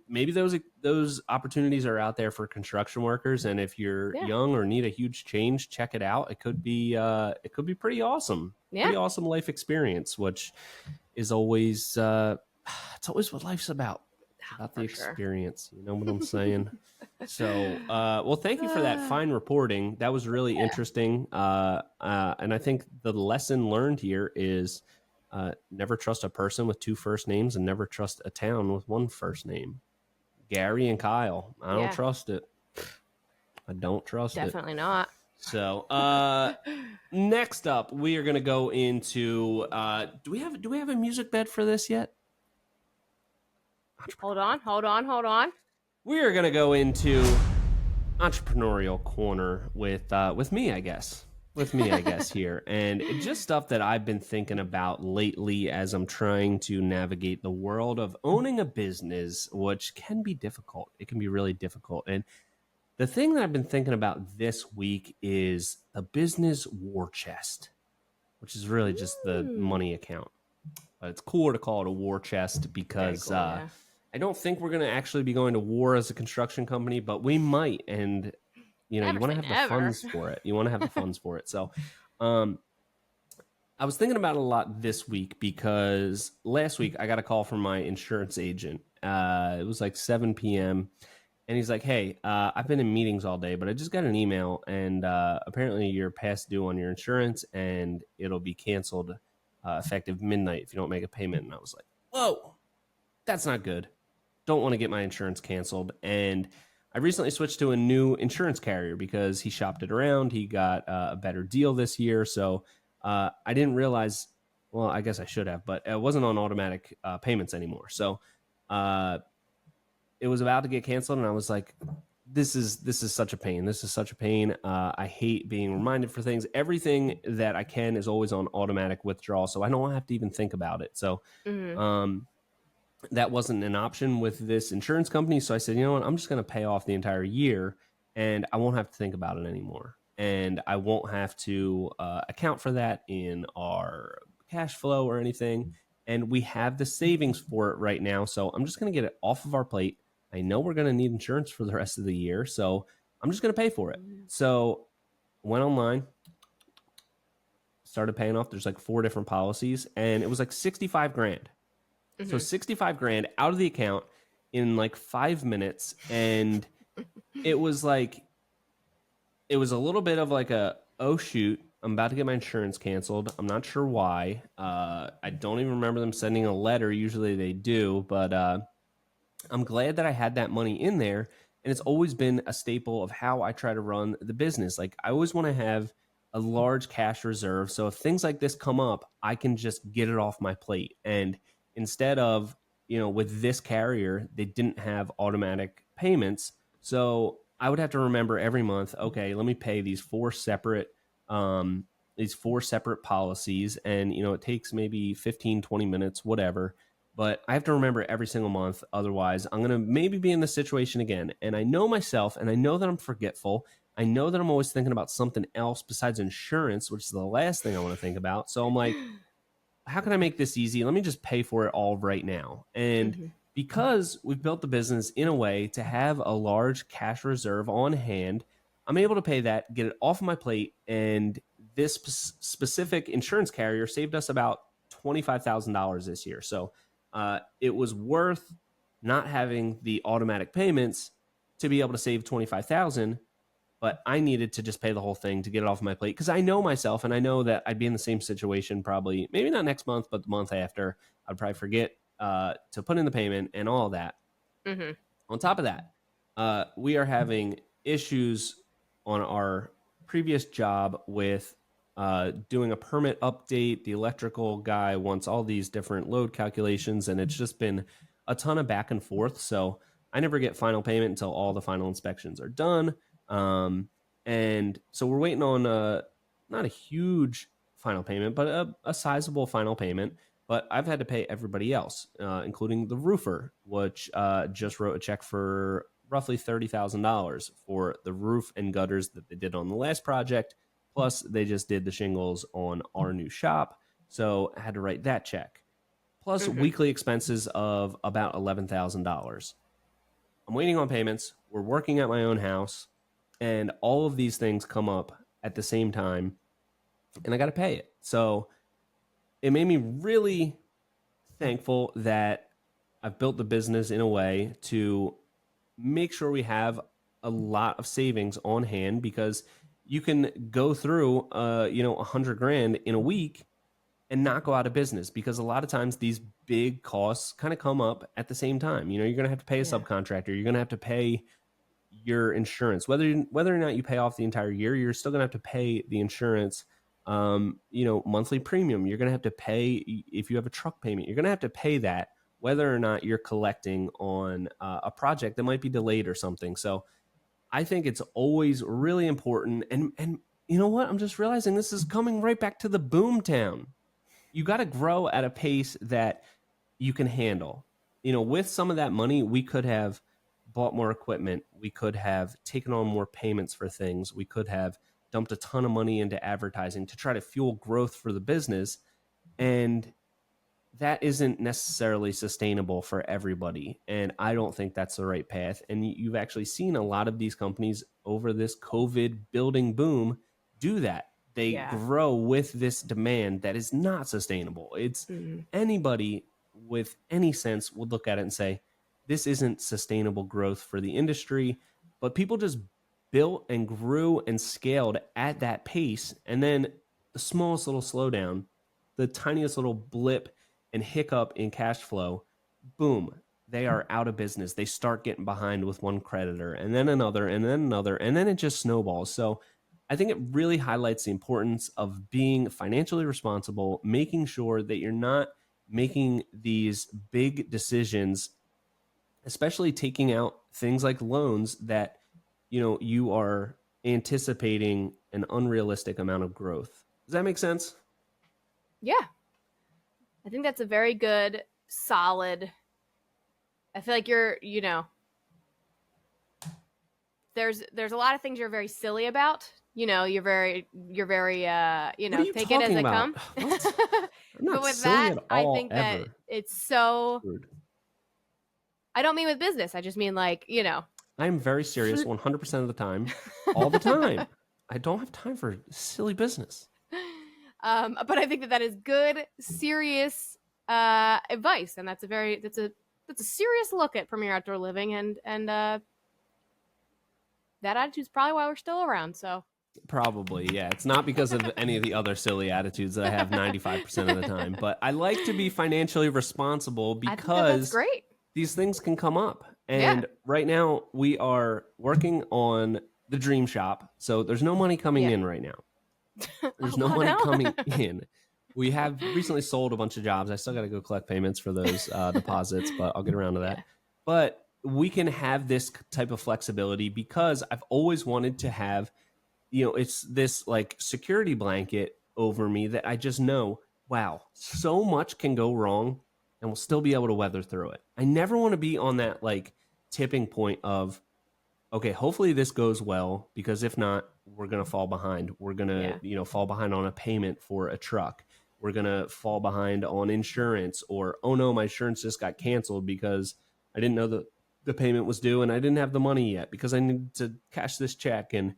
maybe those opportunities are out there for construction workers, and if you're young or need a huge change, check it out. It could be pretty awesome. Pretty awesome life experience, which is always it's always what life's about the experience. You know what I'm saying? So well, thank you for that fine reporting. That was really interesting, and I think the lesson learned here is never trust a person with two first names and never trust a town with one first name. Gary and Kyle. I don't trust it. I don't trust it. Definitely not. So next up, we are going to go into do we have a music bed for this yet? Hold on. We are going to go into entrepreneurial corner with me, I guess. Here. And just stuff that I've been thinking about lately as I'm trying to navigate the world of owning a business, which can be difficult. It can be really difficult. And the thing that I've been thinking about this week is the business war chest, which is really just the money account. But it's cooler to call it a war chest because I don't think we're going to actually be going to war as a construction company, but we might. And you want to have the funds for it. You want to have the funds for it. So I was thinking about it a lot this week because last week I got a call from my insurance agent. It was like 7 p.m. And he's like, hey, I've been in meetings all day, but I just got an email. And apparently you're past due on your insurance and it'll be canceled effective midnight if you don't make a payment. And I was like, whoa, that's not good. Don't want to get my insurance canceled. And I recently switched to a new insurance carrier because he shopped it around. He got a better deal this year. So I didn't realize, well, I guess I should have, but it wasn't on automatic payments anymore. So it was about to get canceled. And I was like, this is such a pain. This is such a pain. I hate being reminded for things. Everything that I can is always on automatic withdrawal. So I don't have to even think about it. So that wasn't an option with this insurance company. So I said, you know what, I'm just going to pay off the entire year and I won't have to think about it anymore. And I won't have to account for that in our cash flow or anything. And we have the savings for it right now. So I'm just going to get it off of our plate. I know we're going to need insurance for the rest of the year. So I'm just going to pay for it. So went online, started paying off. There's like 4 different policies, and it was like 65 grand. So 65 grand out of the account in like 5 minutes. And it was like, it was a little bit of like a, oh shoot, I'm about to get my insurance canceled. I'm not sure why. I don't even remember them sending a letter. Usually they do, but I'm glad that I had that money in there. And it's always been a staple of how I try to run the business. Like, I always want to have a large cash reserve. So if things like this come up, I can just get it off my plate. And instead of, with this carrier, they didn't have automatic payments. So I would have to remember every month, okay, let me pay these four separate policies. And, it takes maybe 15, 20 minutes, whatever. But I have to remember every single month. Otherwise, I'm going to maybe be in this situation again. And I know myself, and I know that I'm forgetful. I know that I'm always thinking about something else besides insurance, which is the last thing I want to think about. So I'm like, how can I make this easy? Let me just pay for it all right now. And because we've built the business in a way to have a large cash reserve on hand, I'm able to pay that, get it off my plate. And this specific insurance carrier saved us about $25,000 this year. So it was worth not having the automatic payments to be able to save $25,000, but I needed to just pay the whole thing to get it off my plate because I know myself and I know that I'd be in the same situation probably, maybe not next month, but the month after. I'd probably forget to put in the payment and all of that. On top of that, we are having issues on our previous job with doing a permit update. The electrical guy wants all these different load calculations, and it's just been a ton of back and forth. So I never get final payment until all the final inspections are done. And so we're waiting on not a huge final payment, but a sizable final payment. But I've had to pay everybody else, including the roofer, which just wrote a check for roughly $30,000 for the roof and gutters that they did on the last project. Plus, they just did the shingles on our new shop. So I had to write that check. Plus, weekly expenses of about $11,000. I'm waiting on payments. We're working at my own house. And all of these things come up at the same time. And I got to pay it. So it made me really thankful that I've built the business in a way to make sure we have a lot of savings on hand, because you can go through, 100 grand in a week and not go out of business, because a lot of times these big costs kind of come up at the same time. You're going to have to pay a subcontractor. You're going to have to pay your insurance, whether or not you pay off the entire year, you're still going to have to pay the insurance, monthly premium. You're going to have to pay if you have a truck payment, you're going to have to pay that, whether or not you're collecting on a project that might be delayed or something. So I think it's always really important. And you know what? I'm just realizing this is coming right back to the Boomtown. You got to grow at a pace that you can handle. With some of that money, we could have bought more equipment. We could have taken on more payments for things. We could have dumped a ton of money into advertising to try to fuel growth for the business. And that isn't necessarily sustainable for everybody. And I don't think that's the right path. And you've actually seen a lot of these companies over this COVID building boom do that. They grow with this demand that is not sustainable. It's anybody with any sense would look at it and say, this isn't sustainable growth for the industry. But people just built and grew and scaled at that pace. And then the smallest little slowdown, the tiniest little blip and hiccup in cash flow, boom, they are out of business. They start getting behind with one creditor and then another and then another, and then it just snowballs. So I think it really highlights the importance of being financially responsible, making sure that you're not making these big decisions, especially taking out things like loans that, you are anticipating an unrealistic amount of growth. Does that make sense? Yeah. I think that's a very good, solid. I feel like there's a lot of things you're very silly about. You're very, take it as it comes. But with that, I think that it's so. Rude. I don't mean with business. I just mean I'm very serious 100% of the time, all the time. I don't have time for silly business. But I think that is good, serious advice, and that's a serious look at Premier Outdoor Living, and that attitude's probably why we're still around. So Probably, yeah. It's not because of any of the other silly attitudes that I have 95% of the time, but I like to be financially responsible I think that's because great. these things can come up. And right now we are working on the dream shop. So there's no money coming in right now. There's no money coming in. We have recently sold a bunch of jobs. I still got to go collect payments for those deposits, but I'll get around to that. But we can have this type of flexibility because I've always wanted to have, it's this like security blanket over me that I just know, wow, so much can go wrong and we'll still be able to weather through it. I never want to be on that like tipping point of, okay, hopefully this goes well, because if not, we're going to fall behind. We're going to, fall behind on a payment for a truck. We're going to fall behind on insurance, or, oh no, my insurance just got canceled because I didn't know that the payment was due and I didn't have the money yet because I need to cash this check. And,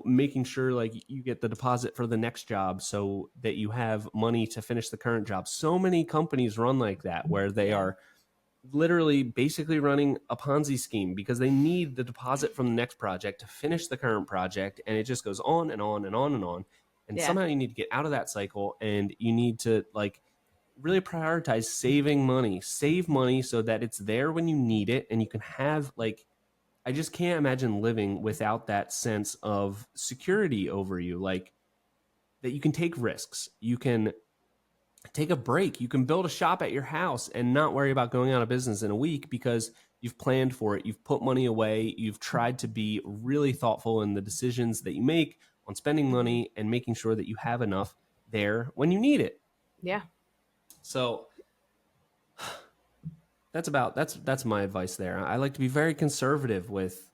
making sure like you get the deposit for the next job so that you have money to finish the current job. So many companies run like that, where they are literally basically running a Ponzi scheme because they need the deposit from the next project to finish the current project. And it just goes on and on and on and on. And somehow you need to get out of that cycle, and you need to like really prioritize saving money, save money so that it's there when you need it. And you can have like, I just can't imagine living without that sense of security over you, like that you can take risks. You can take a break. You can build a shop at your house and not worry about going out of business in a week because you've planned for it. You've put money away. You've tried to be really thoughtful in the decisions that you make on spending money and making sure that you have enough there when you need it. Yeah. So that's my advice there. I like to be very conservative with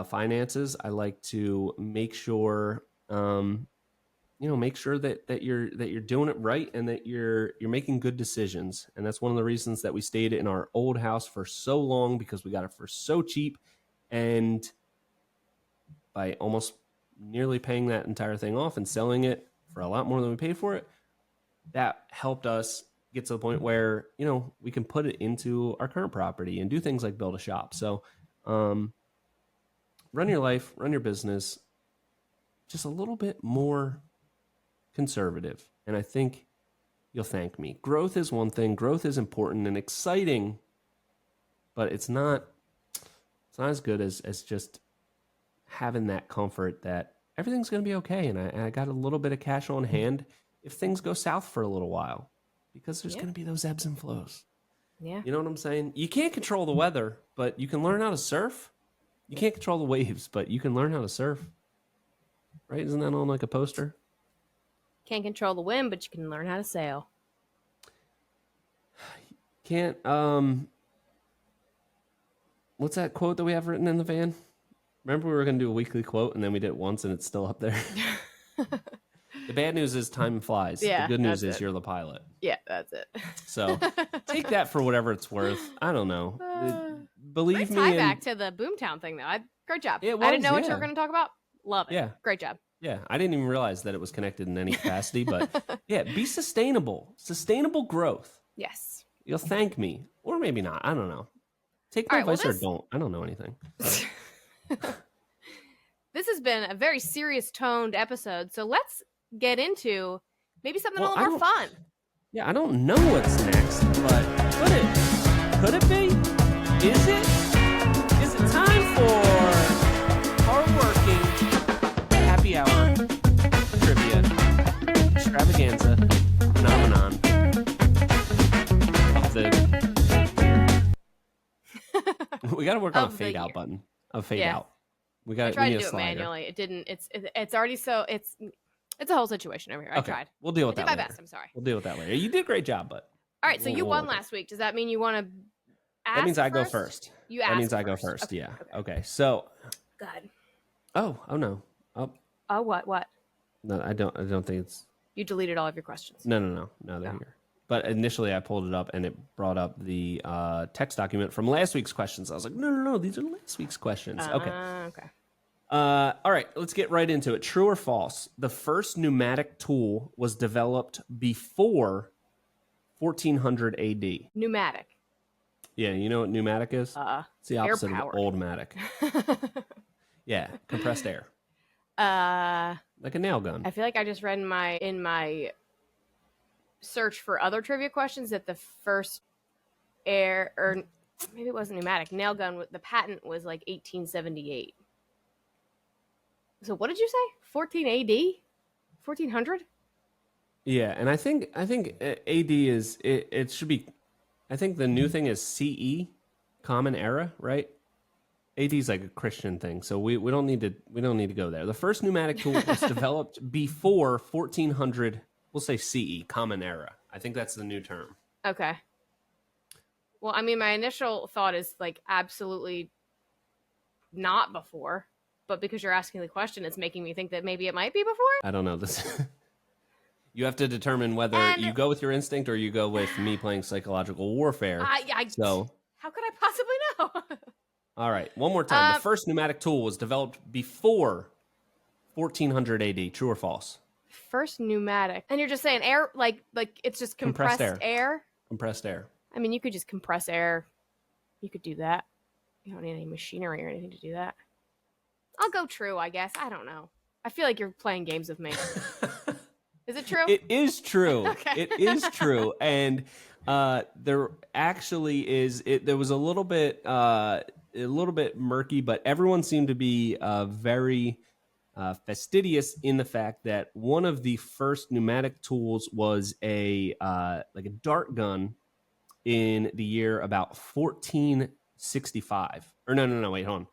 finances. I like to make sure make sure that you're doing it right and that you're making good decisions. And that's one of the reasons that we stayed in our old house for so long, because we got it for so cheap, and by almost nearly paying that entire thing off and selling it for a lot more than we paid for it, that helped us get to the point where we can put it into our current property and do things like build a shop. So run your life, run your business just a little bit more conservative, and I think you'll thank me. Growth is one thing. Growth is important and exciting, but it's not as good as just having that comfort that everything's going to be okay, and I got a little bit of cash on hand if things go south for a little while, because there's going to be those ebbs and flows. Yeah. You know what I'm saying? You can't control the weather, but you can learn how to surf. You can't control the waves, but you can learn how to surf. Right? Isn't that on like a poster? Can't control the wind, but you can learn how to sail. Can't what's that quote that we have written in the van? Remember we were going to do a weekly quote and then we did it once and it's still up there. The bad news is time flies. Yeah, the good news is you're the pilot. Yeah, that's it. So take that for whatever it's worth. I don't know. Believe me. Tie back to the Boomtown thing though. Great job. It was, I didn't know what you were going to talk about. Love it. Yeah. Great job. Yeah, I didn't even realize that it was connected in any capacity, but yeah, be sustainable. Sustainable growth. Yes. You'll thank me, or maybe not. I don't know. Take my advice or don't. I don't know anything. This has been a very serious toned episode, so let's get into maybe something a little more fun. Yeah, I don't know what's next, but could it be? Is it time for hardworking happy hour trivia extravaganza phenomenon of the year? We got to work on a fade out button. A fade out. We tried to do it manually. It didn't. It's already so. It's a whole situation over here. I tried. We'll deal with that. I did my best. I'm sorry. We'll deal with that later. You did a great job, but all right. So you won last week. Does that mean you want to? That means I go first. You ask. That means I go first. Yeah. Okay. So. Good. Oh no. Oh what? No, I don't think it's. You deleted all of your questions. No, they're here. But initially, I pulled it up and it brought up the text document from last week's questions. I was like, no, these are last week's questions. Okay. All right, let's get right into it. True or false? The first pneumatic tool was developed before 1400 AD. Pneumatic. Yeah, you know what pneumatic is? It's the opposite of Air-powered. old-matic. Yeah, compressed air. Like a nail gun. I feel like I just read in my search for other trivia questions that the first air, or maybe it wasn't pneumatic, nail gun, the patent was like 1878. So what did you say? 14 AD? 1400? Yeah, and I think AD is it should be. I think the new thing is CE, Common Era, right? AD is like a Christian thing, so we don't need to go there. The first pneumatic tool was developed before 1400. We'll say CE, Common Era. I think that's the new term. Okay. Well, I mean, my initial thought is like absolutely not before, but because you're asking the question, it's making me think that maybe it might be before. I don't know this. You have to determine whether you go with your instinct or you go with me playing psychological warfare. So how could I possibly know? All right, one more time. The first pneumatic tool was developed before 1400 AD. True or false? First pneumatic, and you're just saying air, like it's just compressed air. Compressed air. I mean, you could just compress air. You could do that. You don't need any machinery or anything to do that. I'll go true, I guess. I don't know. I feel like you're playing games with me. Is it true? It is true. Okay. It is true, and there actually is. There was a little bit murky, but everyone seemed to be very fastidious in the fact that one of the first pneumatic tools was a dart gun in the year about 1465. Or no, wait, hold on.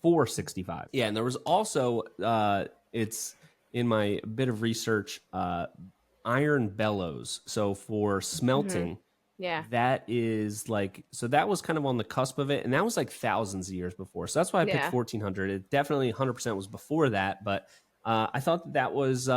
465. Yeah, and there was also it's in my bit of research, iron bellows. So for smelting, yeah, that is that was kind of on the cusp of it, and that was like thousands of years before. So that's why I picked 1400. It definitely 100% was before that, but I thought that was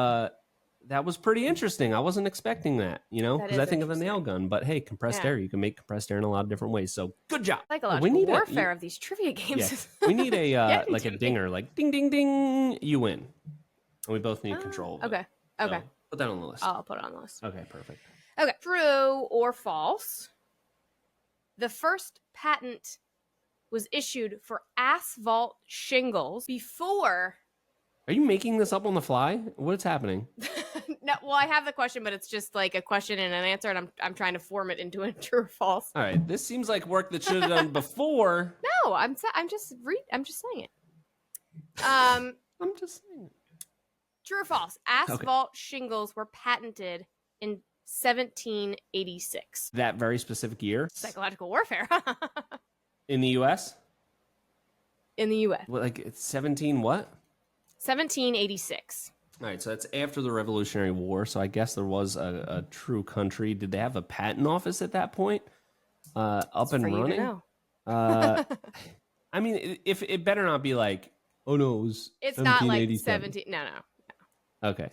pretty interesting. I wasn't expecting that, because I think of the nail gun, but hey, compressed air, you can make compressed air in a lot of different ways. So good job. Psychological warfare of these trivia games. Yeah, we need a like a dinger, like ding, ding, ding. You win. And we both need control of it. Okay. So put that on the list. I'll put it on the list. Okay, perfect. Okay. True or false? The first patent was issued for asphalt shingles before. Are you making this up on the fly? What's happening? No, well, I have the question, but it's just like a question and an answer, and I'm trying to form it into a true or false. All right, this seems like work that should have done before. No, I'm just saying it. I'm just saying it. True or false? Asphalt shingles were patented in 1786. That very specific year? Psychological warfare. In the U.S.? In the U.S. What, like it's 17 what? 1786. All right, so that's after the Revolutionary War, so I guess there was a true country. Did they have a patent office at that point? Up and running? You to know. I mean, if it better not be like, oh no, it was it's not like 17. No. Okay.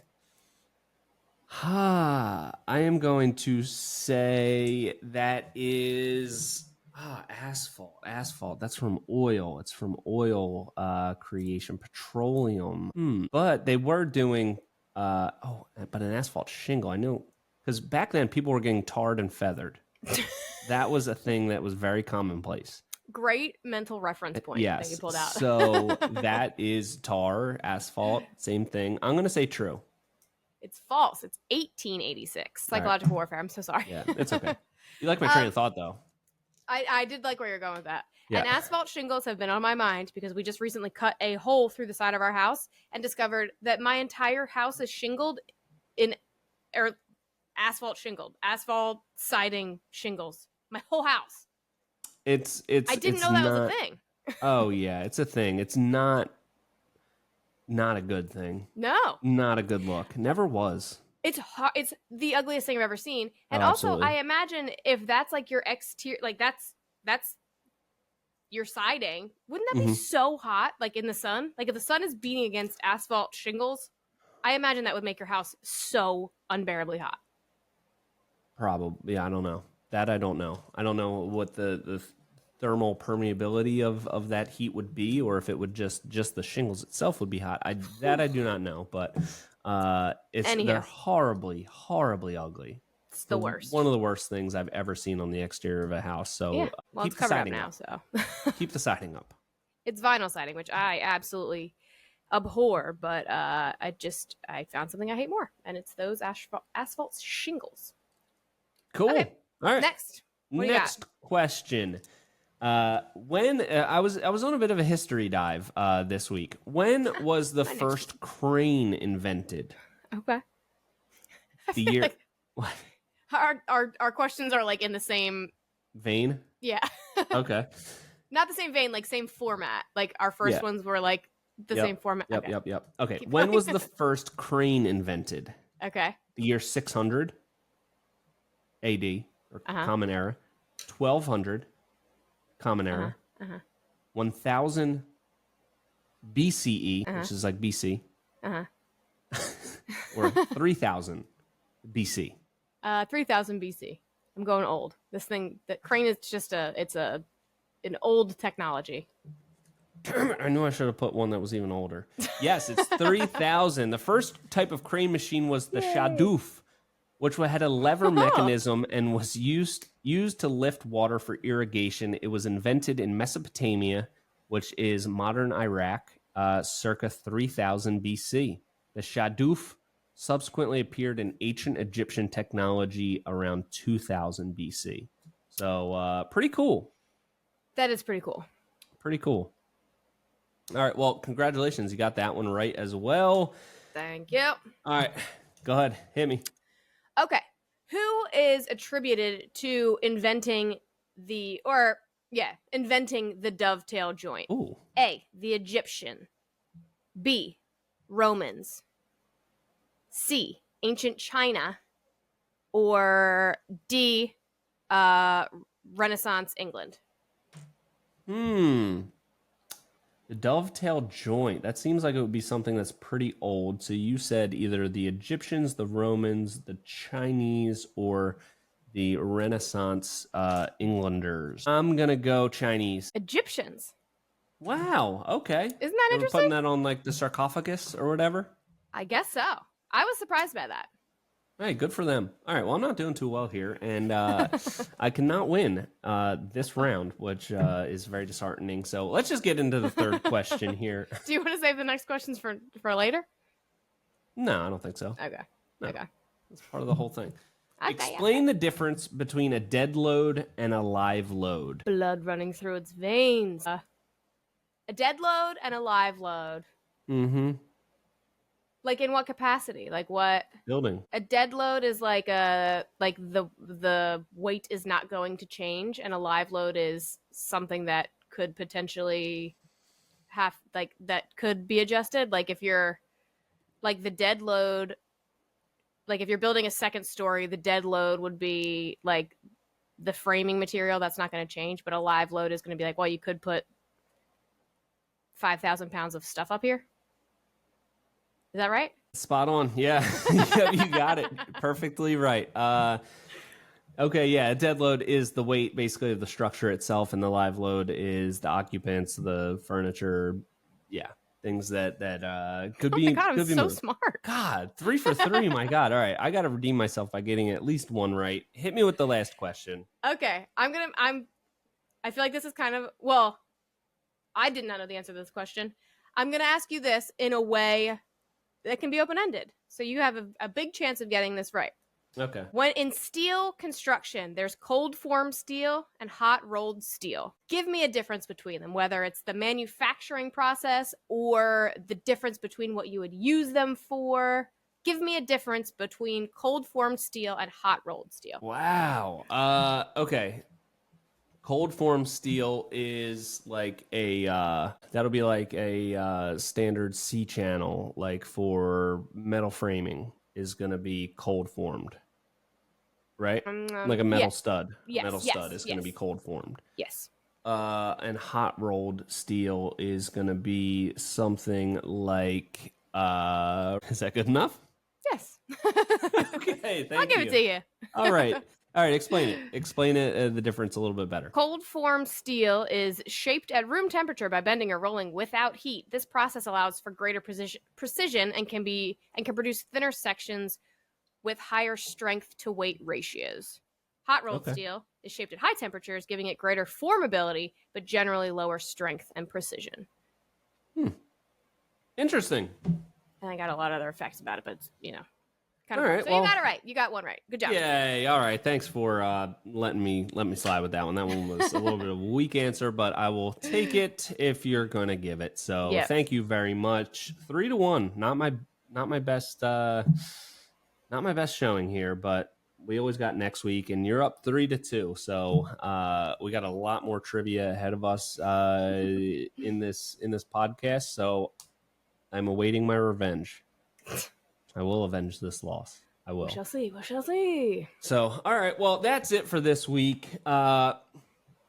I am going to say that is asphalt. Asphalt. That's from oil. It's from oil creation, petroleum. But they were doing but an asphalt shingle. I know because back then people were getting tarred and feathered. That was a thing that was very commonplace. Great mental reference point that you pulled out. So that is tar, asphalt, same thing. I'm going to say true. It's false. It's 1886. Psychological warfare. I'm so sorry. Yeah, it's okay. You like my train of thought, though. I did like where you're going with that. Yeah. And asphalt shingles have been on my mind because we just recently cut a hole through the side of our house and discovered that my entire house is shingled asphalt shingled, asphalt siding shingles. My whole house. I didn't know that was a thing. Oh yeah, it's a thing. It's not a good thing. No. Not a good look. Never was. It's hard. It's the ugliest thing I've ever seen. And also, absolutely. I imagine if that's like your exterior, like that's your siding, wouldn't that be so hot, like in the sun? Like if the sun is beating against asphalt shingles, I imagine that would make your house so unbearably hot. Probably. Yeah, I don't know. That I don't know. I don't know what the thermal permeability of that heat would be, or if it would just the shingles itself would be hot. I do not know, but they're horribly ugly. It's the worst. One of the worst things I've ever seen on the exterior of a house. So yeah, well, keep it's covered the up siding now. So keep the siding up. It's vinyl siding, which I absolutely abhor, but I found something I hate more, and it's those asphalt shingles. Cool. Okay. All right. Next question. When I was on a bit of a history dive this week. When was the first crane invented? Okay. The year. Like what? Our questions are like in the same vein. Yeah. Okay. Not the same vein, like same format. Like our first ones were like the same format. Yep. Okay. When was the first crane invented? Okay. The year 600 AD or Common Era, 1200 Common Era, 1000 BCE, which is like BC, or 3000 BC. 3000 BC. I'm going old. This thing, the crane is just an old technology. Damn it, I knew I should have put one that was even older. Yes, it's 3000. The first type of crane machine was the shadoof, which had a lever mechanism and was used to lift water for irrigation. It was invented in Mesopotamia, which is modern Iraq, circa 3000 BC. The shadoof subsequently appeared in ancient Egyptian technology around 2000 BC. So pretty cool. That is pretty cool. Pretty cool. All right, well, congratulations. You got that one right as well. Thank you. All right, go ahead. Hit me. Okay. Who is attributed to inventing the dovetail joint? Ooh. A, the Egyptian. B, Romans. C, ancient China. Or D, Renaissance England. The dovetail joint. That seems like it would be something that's pretty old. So you said either the Egyptians, the Romans, the Chinese, or the Renaissance Englanders. I'm going to go Chinese. Egyptians. Wow. Okay. Isn't that interesting? Putting that on like the sarcophagus or whatever? I guess so. I was surprised by that. Hey, good for them. All right, well, I'm not doing too well here, and I cannot win this round, which is very disheartening. So let's just get into the third question here. Do you want to save the next questions for later? No, I don't think so. Okay. No. Okay. That's part of the whole thing. Okay, Explain the difference between a dead load and a live load. Blood running through its veins. A dead load and a live load. Mm-hmm. Like in what capacity? Like what? Building. A dead load is like the weight is not going to change, and a live load is something that could potentially that could be adjusted. Like if you're like the dead load, like if you're building a second story, the dead load would be like the framing material that's not going to change, but a live load is going to be like, well, you could put 5,000 pounds of stuff up here. Is that right? Spot on. Yeah. Yeah, you got it. Perfectly right. Okay, yeah, a dead load is the weight basically of the structure itself, and the live load is the occupants, the furniture, things that could be. Oh my God, could I'm be so moved. smart. God, 3 for 3. My God. All right, I got to redeem myself by getting at least one right. Hit me with the last question. Okay, I feel like this is kind of, I did not know the answer to this question. I'm going to ask you this in a way that can be open-ended. So you have a big chance of getting this right. Okay. When in steel construction, there's cold formed steel and hot rolled steel. Give me a difference between them, whether it's the manufacturing process or the difference between what you would use them for. Give me a difference between cold formed steel and hot rolled steel. Wow. Okay. Cold form steel is like that'll be like a standard C channel, like for metal framing is going to be cold formed, right? Like a metal stud. Yes, a metal stud is going to be cold formed. Yes. And hot rolled steel is going to be something like, is that good enough? Yes. Okay, thank you. I'll give it to you. All right. All right, explain it. Explain it, the difference a little bit better. Cold form steel is shaped at room temperature by bending or rolling without heat. This process allows for greater precision and can produce thinner sections with higher strength to weight ratios. Hot rolled steel is shaped at high temperatures, giving it greater formability, but generally lower strength and precision. Interesting. And I got a lot of other facts about it, but kind All of. right, So you got it right. You got one right. Good job. Yay! All right, thanks for letting me slide with that one. That one was a little bit of a weak answer, but I will take it if you're gonna give it. So thank you very much. 3-1. Not my best. Not my best showing here, but we always got next week, and you're up 3-2. So we got a lot more trivia ahead of us in this podcast. So I'm awaiting my revenge. I will avenge this loss. I will. We shall see. We shall see. So, all right. Well, that's it for this week. A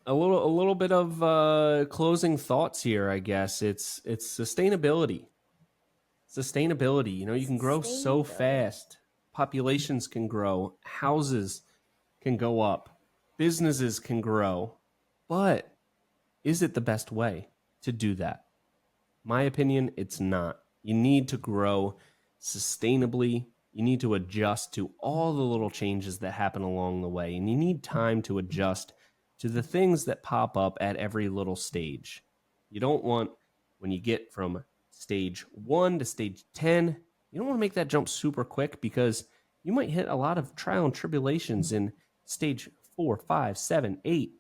little bit of closing thoughts here, I guess. It's sustainability. Sustainability. You can grow so fast. Populations can grow. Houses can go up. Businesses can grow. But is it the best way to do that? My opinion, it's not. You need to grow sustainably. You need to adjust to all the little changes that happen along the way, and you need time to adjust to the things that pop up at every little stage. You don't want, when you get from stage 1 to stage 10, you don't want to make that jump super quick, because you might hit a lot of trial and tribulations in stage 4, 5, 7, 8.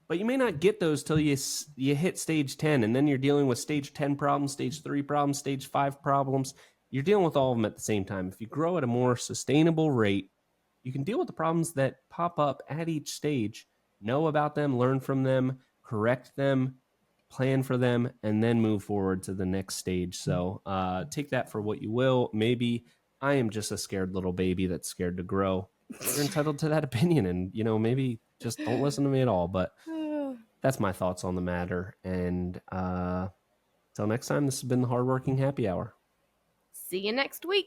But you may not get those till you hit stage 10, and then you're dealing with stage 10 problems, stage 3 problems, stage 5 problems. You're dealing with all of them at the same time. If you grow at a more sustainable rate, you can deal with the problems that pop up at each stage, know about them, learn from them, correct them, plan for them, and then move forward to the next stage. So take that for what you will. Maybe I am just a scared little baby that's scared to grow. You're entitled to that opinion, and maybe just don't listen to me at all. But that's my thoughts on the matter. And till next time, this has been the Hardworking Happy Hour. See you next week.